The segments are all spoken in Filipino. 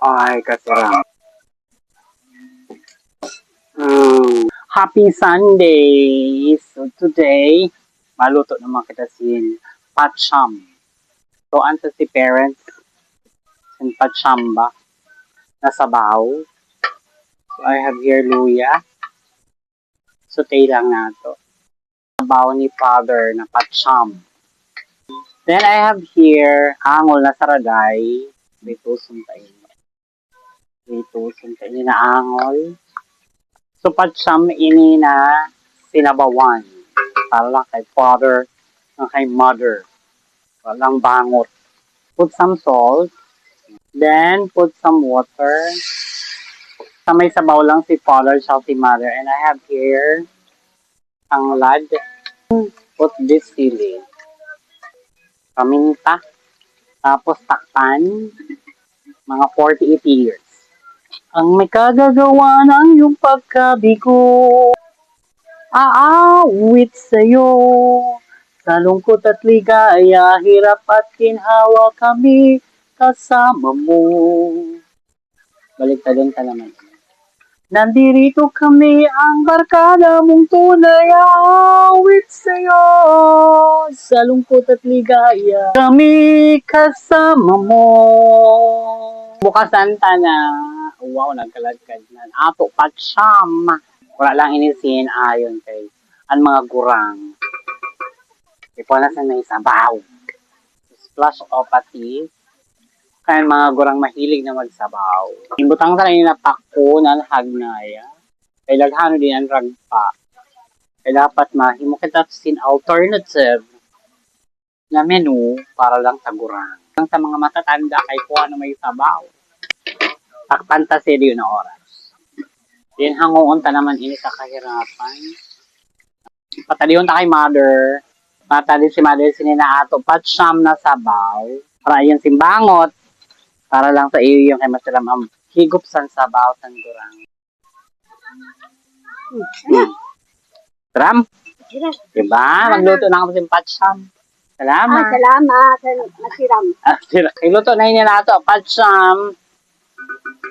Ay, kasarap. Happy Sunday! So today, maluto naman kita sin patcham. So, ansa si parents sin patcham ba? Nasabaw. So, I have here luya. Sutay lang nato. Sabaw ni father na patcham. Then I have here angol na saraday. Dito suntay. Dito suntay na angol. So, patsyam ini na sinabawan. Para lang kay father, ng kay mother. Walang bangot. Put some salt. Then, put some water. Sa may sabaw lang si father, siya si mother. And I have here ang lad. Put this sili. Paminta. Tapos takpan. Mga 48 years. Ang may kagagawa ng iyong pagkabigo. Aawit sa'yo. Sa lungkot at ligaya, hirap at ginhawa kami kasama mo. Baliktadin ka naman. Nandirito kami ang barkada mong tunay. Aawit sa'yo. Sa lungkot at ligaya, kami kasama mo. Bukasan ta na. Wow, nagkalagkad na. Ato patsyam. Wala lang inisin ayon kay ang mga gurang. Ipo na sa may sabaw. Splash of pati. Kaya mga gurang mahilig na magsabaw. Imbutang sa rin na pako na hagnaya. Kay laghano din ang ragpa. Kaya dapat mahimo kita sin alternative na menu para lang sa gurang. Sa mga matatanda kay kuha na may sabaw. Takpan ta sa na oras. Din hangoon ta naman ini sa kahirapan. Patalion ta kay mother. Patali si mother sinina ato patsyam na sabaw. Para yung simbangot. Para lang sa iyo yung kay masalam ang higop san sabaw san gurang. Tram? Diba? Magluto na ako sa patsyam. Salamat. Salamat. Masiram. Iluto na yun na ito. Patsyam.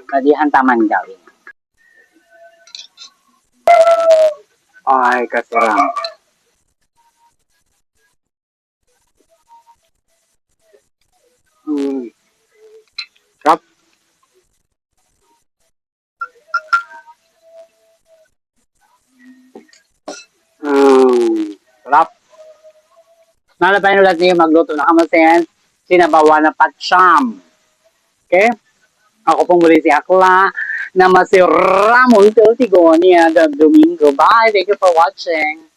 Padihan taman gawin. Ay, kasarap. Sarap. Sarap. Nalapain ulit niyo magluto na kamasin. Sinabawa na patsyam. Okay? Ako pong muli si Akla na masiramo ito Tigonia the Domingo. Bye! Thank you for watching.